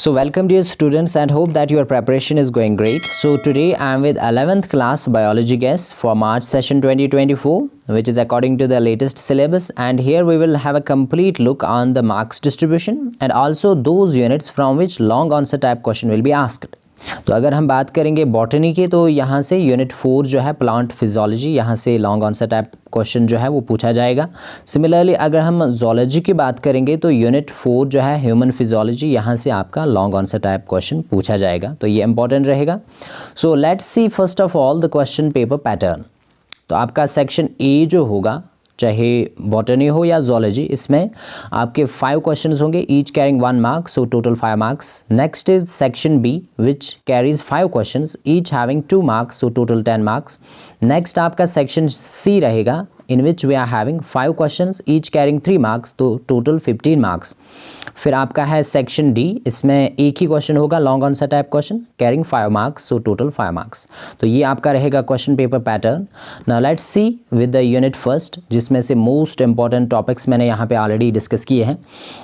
So welcome dear students and hope that your preparation is going great. So today I am with 11th class biology guest for March session 2024, which is according to the latest syllabus, and here we will have a complete look on the marks distribution and also those units from which long answer type question will be asked. तो अगर हम बात करेंगे botany की तो यहाँ से unit 4 जो है प्लांट फिजियोलॉजी, यहाँ से लॉन्ग आंसर टाइप क्वेश्चन जो है वो पूछा जाएगा। सिमिलरली अगर हम जोलॉजी की बात करेंगे तो यूनिट 4 जो है ह्यूमन फिजियोलॉजी, यहाँ से आपका लॉन्ग आंसर टाइप क्वेश्चन पूछा जाएगा, तो ये इंपॉर्टेंट रहेगा। So let's see first of all the question paper pattern. तो आपका सेक्शन ए जो होगा, चाहे बॉटनी हो या जोलॉजी, इसमें आपके 5 क्वेश्चंस होंगे, each carrying 1 mark, so total 5 marks. Next is section B which carries 5 questions, each having 2 marks, so total 10 marks. Next आपका सेक्शन सी रहेगा in which we are having 5 questions each carrying 3 marks, तो total 15 marks। फिर आपका है section D, इसमें एक ही question होगा long answer type question carrying 5 marks, so total 5 marks. तो ये आपका रहेगा question paper pattern. Now let's see with the unit first, जिसमें से मोस्ट इंपॉर्टेंट टॉपिक्स मैंने यहाँ पे ऑलरेडी डिस्कस किए हैं।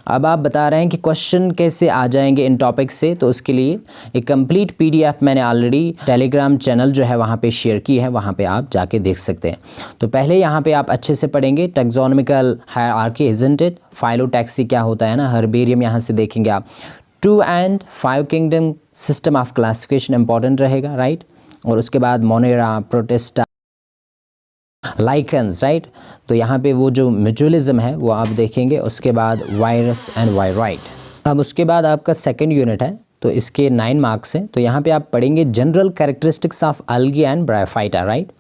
अब आप बता रहे हैं कि क्वेश्चन कैसे आ जाएंगे इन टॉपिक्स से, तो उसके लिए एक कंप्लीट PDF मैंने ऑलरेडी टेलीग्राम चैनल जो है वहाँ पे शेयर की है, वहाँ पे आप जाके देख सकते हैं। तो पहले यहाँ पे आप अच्छे से पढ़ेंगे taxonomical hierarchy, isn't it, phyllotaxy क्या होता है ना, हर्बेरियम यहाँ से देखेंगे आप, 2 and 5 kingdom system of classification important रहेगा, राइट। और उसके बाद मोनेरा, प्रोटेस्टा, लाइकन्स, राइट। तो यहाँ पे वो जो म्यूचुअलिज्म है वो आप देखेंगे। उसके बाद वायरस एंड वायरॉइड। अब उसके बाद आपका सेकेंड यूनिट है, तो इसके 9 मार्क्स हैं। तो यहाँ पे आप पढ़ेंगे general characteristics of algae and bryophyta, right.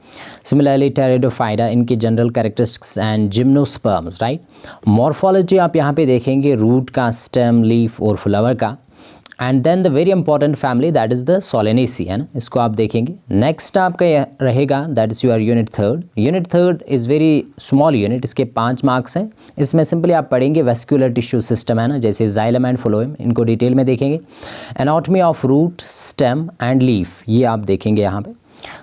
Similarly pteridophyta, इनकी general characteristics and gymnosperms, right. Morphology आप यहाँ पे देखेंगे रूट का, स्टेम, लीफ और फ्लावर का। And then the very important family that is the Solanaceae, है ना, इसको आप देखेंगे। नेक्स्ट आपका रहेगा that is your unit third. Unit third is very small unit, इसके 5 मार्क्स हैं। इसमें सिंपली आप पढ़ेंगे वेस्कुलर टिश्यू सिस्टम, है ना, जैसे जाइलम एंड फ्लोएम, इनको डिटेल में देखेंगे। Anatomy of root, stem and leaf, ये आप देखेंगे यहाँ पे।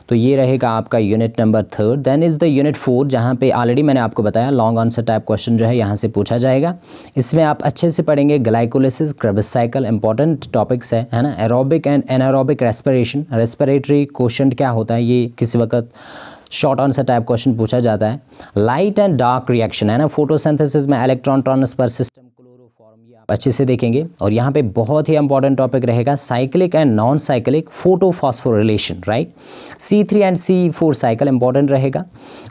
तो ये रहेगा आपका unit number 3। Then is the unit 4, जहाँ पे ऑलरेडी मैंने आपको बताया लॉन्ग आंसर टाइप क्वेश्चन जो है यहाँ से पूछा जाएगा। इसमें आप अच्छे से पढ़ेंगे glycolysis, Krebs cycle, important topics है ना। Aerobic and anaerobic respiration, respiratory question क्या होता है, ये किसी वक्त शॉर्ट आंसर टाइप क्वेश्चन पूछा जाता है। लाइट एंड डार्क रिएक्शन, है ना, फोटोसिंथेसिस में इलेक्ट्रॉन ट्रांसफर सिस्टम, क्लोरोफॉर्म, ये आप अच्छे से देखेंगे। और यहाँ पे बहुत ही इंपॉर्टेंट टॉपिक रहेगा cyclic and non cyclic photophosphorylation, right. C3 and C4 cycle important रहेगा।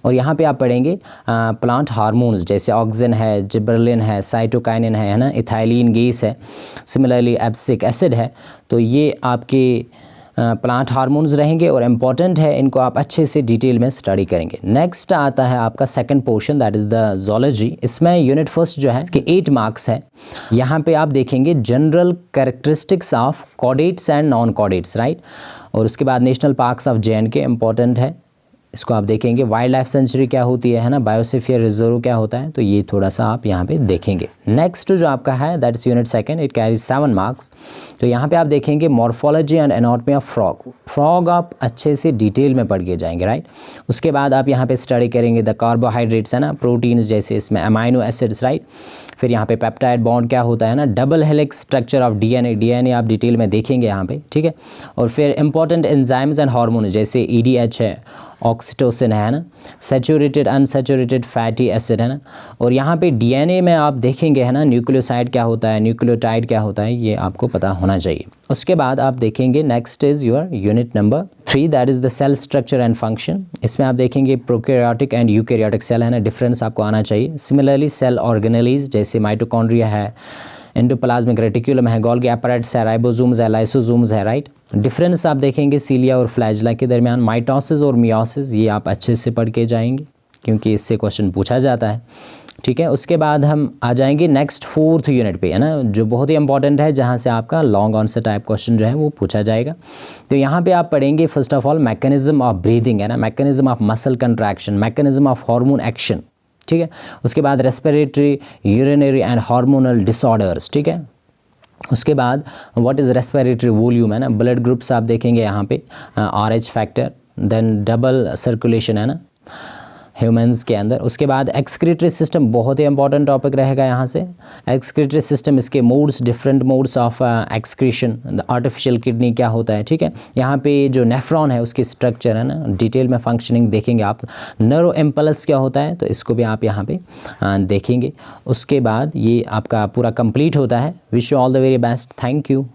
और यहाँ पे आप पढ़ेंगे प्लांट हार्मोन्स, जैसे ऑक्सिन है, जिबरलिन है, साइटोकाइनिन है ना, इथाइलिन गैस है, सिमिलरली एब्सिक एसिड है। तो ये आपके प्लांट हार्मोन्स रहेंगे और इम्पॉर्टेंट है, इनको आप अच्छे से डिटेल में स्टडी करेंगे। नेक्स्ट आता है आपका second portion that is the zoology. इसमें यूनिट फर्स्ट जो है इसके 8 मार्क्स है। यहाँ पे आप देखेंगे general characteristics of caudates and non caudates, right. और उसके बाद national parks of J&K important है, इसको आप देखेंगे। वाइल्ड लाइफ सेंचुरी क्या होती है ना, बायोस्फीयर रिजर्व क्या होता है, तो ये थोड़ा सा आप यहाँ पे देखेंगे। नेक्स्ट जो आपका है that is unit second, it carries 7 marks. तो यहाँ पे आप देखेंगे morphology and anatomy of frog. Frog आप अच्छे से डिटेल में पढ़ के जाएंगे, राइट। उसके बाद आप यहाँ पे स्टडी करेंगे द कार्बोहाइड्रेट्स, है ना, प्रोटीन्स, जैसे इसमें अमाइनो एसिड्स, राइट। फिर यहाँ पे पेप्टाइड बॉन्ड क्या होता है ना, double helix structure of DNA आप डिटेल में देखेंगे यहाँ पे, ठीक है। और फिर इंपॉर्टेंट एंजाइम्स एंड हार्मोन, जैसे EDH है, ऑक्सीटोसिन है ना, सैचुरेटेड अनसैचुरेटेड फैटी एसिड, है ना। और यहाँ पे DNA में आप देखेंगे, है ना, न्यूक्लियोसाइड क्या होता है, न्यूक्लियोटाइड क्या होता है, ये आपको पता होना चाहिए। उसके बाद आप देखेंगे next is your unit number 3 that is the cell structure and function. इसमें आप देखेंगे प्रोकैरियोटिक एंड यूकैरियोटिक सेल, है ना, डिफरेंस आपको आना चाहिए। सिमिलरली सेल ऑर्गेनेलीज, जैसे माइटोकॉन्ड्रिया है, एंडोप्लाज्मिक रेटिकुलम है, गोल्गी apparatus है, राइबोसोम्स है, लाइसोसोम्स है, राइट। डिफरेंस आप देखेंगे सीलिया और फ्लैजिला के दरमियान, माइटोसिस और मियोसिस, ये आप अच्छे से पढ़ के जाएंगे क्योंकि इससे क्वेश्चन पूछा जाता है, ठीक है। उसके बाद हम आ जाएंगे नेक्स्ट 4th यूनिट पे, है ना, जो बहुत ही इंपॉर्टेंट है, जहाँ से आपका लॉन्ग आंसर टाइप क्वेश्चन जो है वो पूछा जाएगा। तो यहाँ पे आप पढ़ेंगे first of all mechanism of breathing, है ना, mechanism of muscle contraction, mechanism of hormone action, ठीक है। उसके बाद respiratory, urinary and hormonal disorders, ठीक है। उसके बाद व्हाट इज़ रेस्पिरेटरी वॉल्यूम, है ना, ब्लड ग्रुप्स आप देखेंगे यहाँ पे, RH factor, then double circulation, है ना, ह्यूमंस के अंदर। उसके बाद एक्सक्रीटरी सिस्टम बहुत ही इंपॉर्टेंट टॉपिक रहेगा यहाँ से। एक्सक्रीटरी सिस्टम, इसके modes, different modes of excretion, artificial kidney क्या होता है, ठीक है। यहाँ पे जो नेफ्रॉन है उसकी स्ट्रक्चर है ना, डिटेल में फंक्शनिंग देखेंगे आप। नर्व इम्पल्स क्या होता है, तो इसको भी आप यहाँ पे देखेंगे। उसके बाद ये आपका पूरा कंप्लीट होता है। Wish you all the very best, thank you.